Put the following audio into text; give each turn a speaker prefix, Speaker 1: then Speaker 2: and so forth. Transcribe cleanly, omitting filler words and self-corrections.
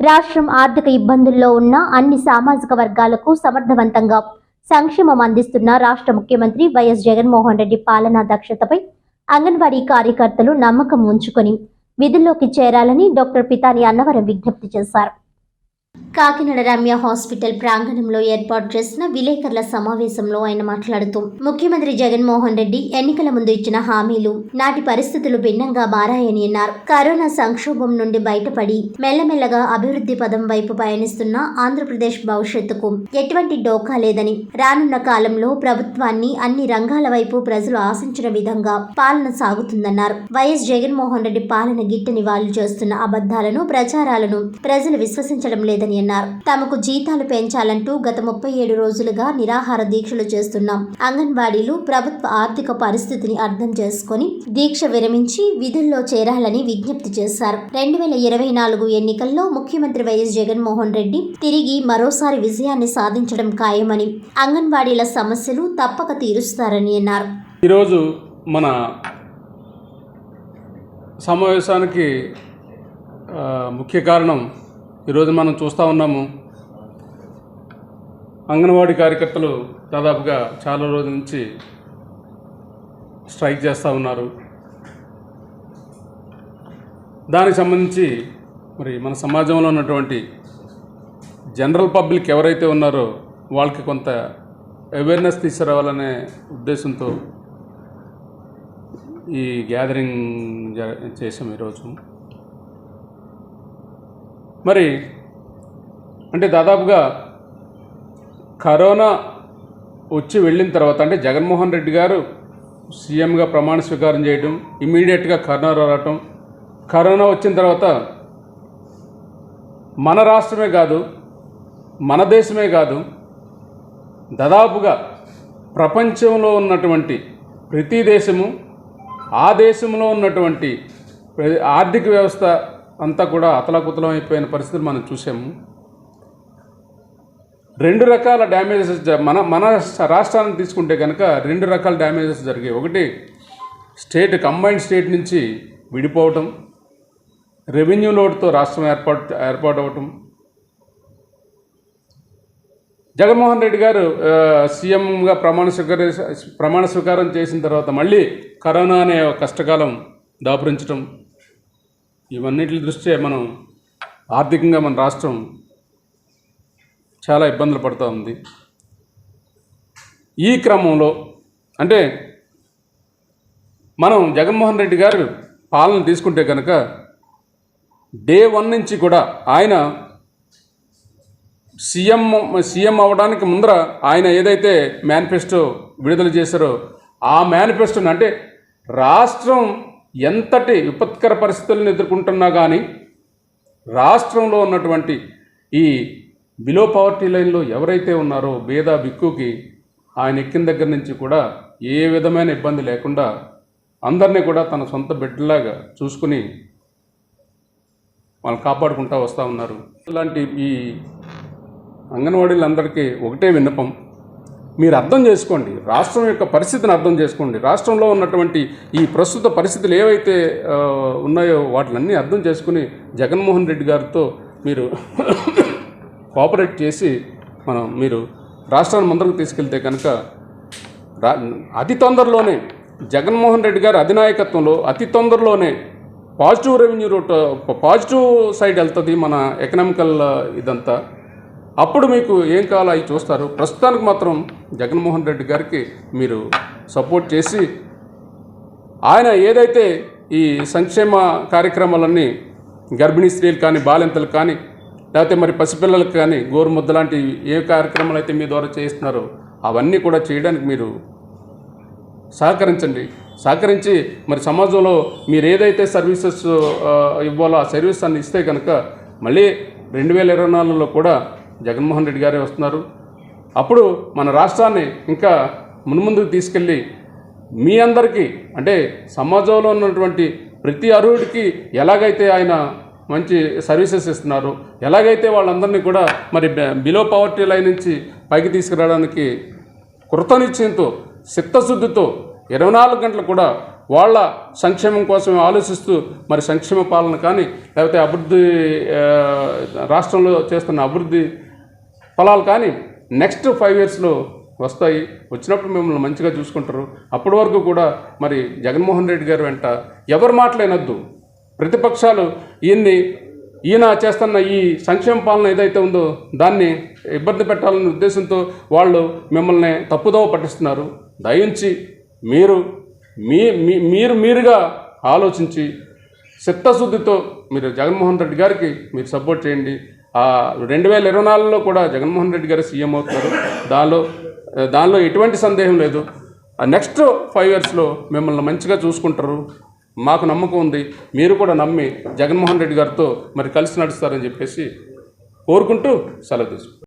Speaker 1: రాష్ట్రం ఆర్థిక ఇబ్బందుల్లో ఉన్న అన్ని సామాజిక వర్గాలకు సమర్థవంతంగా సంక్షేమం అందిస్తున్న రాష్ట్ర ముఖ్యమంత్రి వైఎస్ జగన్మోహన్ రెడ్డి పాలనా దక్షతపై అంగన్వాడీ కార్యకర్తలు నమ్మకం ఉంచుకొని విధుల్లోకి చేరాలని డాక్టర్ పితాని అన్నవరం విజ్ఞప్తి చేశారు. కాకినాడ రమ్య హాస్పిటల్ ప్రాంగణంలో ఏర్పాటు చేసిన విలేకరుల సమావేశంలో ఆయన మాట్లాడుతూ ముఖ్యమంత్రి జగన్మోహన్ రెడ్డి ఎన్నికల ముందు ఇచ్చిన హామీలు నాటి పరిస్థితులు భిన్నంగా మారాయని అన్నారు. కరోనా సంక్షోభం నుండి బయటపడి మెల్లమెల్లగా అభివృద్ధి పదం వైపు పయనిస్తున్న ఆంధ్రప్రదేశ్ భవిష్యత్తుకు ఎటువంటి డోకా లేదని, రానున్న కాలంలో ప్రభుత్వాన్ని అన్ని రంగాల వైపు ప్రజలు ఆశించిన విధంగా పాలన సాగుతుందన్నారు. వైఎస్ జగన్మోహన్ రెడ్డి పాలన గిట్టని వాళ్ళు చేస్తున్న అబద్ధాలను, ప్రచారాలను ప్రజలు విశ్వసించడం లేదని అన్నారు. తమకు జీతాలు పెంచాలంటూ గత 37 రోజులుగా నిరాహార దీక్షలు చేస్తున్నాం. అంగన్వాడీలు ప్రభుత్వ ఆర్థిక పరిస్థితిని అర్థం చేసుకుని దీక్ష విరమించి విధుల్లో చేరాలని విజ్ఞప్తి చేశారు. 2024 ఎన్నికల్లో ముఖ్యమంత్రి వైఎస్ జగన్మోహన్ రెడ్డి తిరిగి మరోసారి విజయాన్ని సాధించడం ఖాయమని, అంగన్వాడీల సమస్యలు తప్పక తీరుస్తారని అన్నారు.
Speaker 2: ఈరోజు మన సమావేశానికి ముఖ్య కారణం ఈరోజు మనం చూస్తూ ఉన్నాము. అంగన్వాడీ కార్యకర్తలు దాదాపుగా చాలా రోజుల నుంచి స్ట్రైక్ చేస్తూ ఉన్నారు. దానికి సంబంధించి మరి మన సమాజంలో ఉన్నటువంటి జనరల్ పబ్లిక్ ఎవరైతే ఉన్నారో వాళ్ళకి కొంత అవేర్నెస్ తీసుకురావాలనే ఉద్దేశంతో ఈ గ్యాదరింగ్ చేసాం ఈరోజు. మరి అంటే దాదాపుగా కరోనా వచ్చి వెళ్ళిన తర్వాత, అంటే జగన్మోహన్ రెడ్డి గారు సీఎంగా ప్రమాణ స్వీకారం చేయడం, ఇమీడియట్గా కరోనా రావటం, కరోనా వచ్చిన తర్వాత మన రాష్ట్రమే కాదు, మన దేశమే కాదు, దాదాపుగా ప్రపంచంలో ఉన్నటువంటి ప్రతి దేశము, ఆ దేశంలో ఉన్నటువంటి ఆర్థిక వ్యవస్థ అంతా కూడా అతలాకుతలం అయిపోయిన పరిస్థితులు మనం చూసాము. 2 రకాల డ్యామేజెస్ మన రాష్ట్రాన్ని తీసుకుంటే కనుక 2 రకాల డ్యామేజెస్ జరిగాయి. ఒకటి కంబైన్డ్ స్టేట్ నుంచి విడిపోవటం, రెవెన్యూ లోటుతో రాష్ట్రం ఏర్పాటు అవ్వటం. జగన్మోహన్ రెడ్డి గారు సీఎంగా ప్రమాణ స్వీకారం చేసిన తర్వాత మళ్ళీ కరోనా అనే కష్టకాలం దాపురించడం, ఇవన్నిటి దృష్ట్యా మనం ఆర్థికంగా మన రాష్ట్రం చాలా ఇబ్బందులు పడుతూ ఉంది. ఈ క్రమంలో అంటే మనం జగన్మోహన్ రెడ్డి గారు పాలన తీసుకుంటే కనుక డే 1 నుంచి కూడా ఆయన సీఎం అవ్వడానికి ముందర ఆయన ఏదైతే మేనిఫెస్టో విడుదల చేశారో ఆ మేనిఫెస్టోని, అంటే రాష్ట్రం ఎంతటి విపత్కర పరిస్థితులను ఎదుర్కొంటున్నా కానీ రాష్ట్రంలో ఉన్నటువంటి ఈ బిలో పవర్టీ లైన్లో ఎవరైతే ఉన్నారో పేద బిక్కుకి ఆయన ఎక్కిన దగ్గర నుంచి కూడా ఏ విధమైన ఇబ్బంది లేకుండా అందరినీ కూడా తన సొంత బిడ్డలాగా చూసుకుని వాళ్ళు కాపాడుకుంటూ వస్తూ ఉన్నారు. ఇలాంటి ఈ అంగన్వాడీలందరికీ ఒకటే విన్నపం, మీరు అర్థం చేసుకోండి, రాష్ట్రం యొక్క పరిస్థితిని అర్థం చేసుకోండి. రాష్ట్రంలో ఉన్నటువంటి ఈ ప్రస్తుత పరిస్థితులు ఏవైతే ఉన్నాయో వాటిలన్నీ అర్థం చేసుకుని జగన్మోహన్ రెడ్డి గారితో మీరు కోఆపరేట్ చేసి మీరు రాష్ట్రాన్ని ముందరకు తీసుకెళ్తే కనుక అతి తొందరలోనే జగన్మోహన్ రెడ్డి గారి అధినాయకత్వంలో అతి తొందరలోనే పాజిటివ్ రెవెన్యూ పాజిటివ్ సైడ్ వెళ్తుంది మన ఎకనామికల్ ఇదంతా. అప్పుడు మీకు ఏం కావాలో అవి చూస్తారు. ప్రస్తుతానికి మాత్రం జగన్మోహన్ రెడ్డి గారికి మీరు సపోర్ట్ చేసి ఆయన ఏదైతే ఈ సంక్షేమ కార్యక్రమాలన్నీ గర్భిణీ స్త్రీలు కానీ, బాలింతలు కానీ, లేకపోతే మరి పసిపిల్లలకు కానీ గోరుముద్ద లాంటి ఏ కార్యక్రమాలు అయితే మీ ద్వారా చేయిస్తున్నారో అవన్నీ కూడా చేయడానికి మీరు సహకరించి మరి సమాజంలో మీరు ఏదైతే సర్వీసెస్ ఇవ్వాలో ఆ సర్వీస్ అన్ని ఇస్తే కనుక మళ్ళీ 2024లో కూడా జగన్మోహన్ రెడ్డి గారే వస్తున్నారు. అప్పుడు మన రాష్ట్రాన్ని ఇంకా మున్ముందుకు తీసుకెళ్ళి మీ అందరికీ, అంటే సమాజంలో ఉన్నటువంటి ప్రతి అర్హుడికి ఎలాగైతే ఆయన మంచి సర్వీసెస్ ఇస్తున్నారు, ఎలాగైతే వాళ్ళందరినీ కూడా మరి బిలో పవర్టీ లైన్ నుంచి పైకి తీసుకురావడానికి కృతనిశ్చయంతో, చిత్తశుద్ధితో 24 గంటలు కూడా వాళ్ళ సంక్షేమం కోసం ఆలోచిస్తూ మరి సంక్షేమ పాలన కానీ లేకపోతే అభివృద్ధి రాష్ట్రంలో చేస్తున్న అభివృద్ధి ఫలాలు కానీ నెక్స్ట్ 5 yearsలో వస్తాయి. వచ్చినప్పుడు మిమ్మల్ని మంచిగా చూసుకుంటారు. అప్పటి వరకు కూడా మరి జగన్మోహన్ రెడ్డి గారు వెంట ఎవరి మాటలేనొద్దు. ప్రతిపక్షాలు ఈయన చేస్తున్న ఈ సంక్షేమ పాలన ఏదైతే ఉందో దాన్ని ఇబ్బంది పెట్టాలనే ఉద్దేశంతో వాళ్ళు మిమ్మల్ని తప్పుదోవ పట్టిస్తున్నారు. దయించి మీరుగా ఆలోచించి చిత్తశుద్ధితో మీరు జగన్మోహన్ రెడ్డి గారికి మీరు సపోర్ట్ చేయండి. 2024లో కూడా జగన్మోహన్ రెడ్డి గారు సీఎం అవుతారు. దానిలో ఎటువంటి సందేహం లేదు. నెక్స్ట్ 5 yearsలో మిమ్మల్ని మంచిగా చూసుకుంటారు. మాకు నమ్మకం ఉంది. మీరు కూడా నమ్మి జగన్మోహన్ రెడ్డి గారితో మరి కలిసి నడుస్తారని చెప్పేసి కోరుకుంటూ సెలవు తీసుకుంటారు.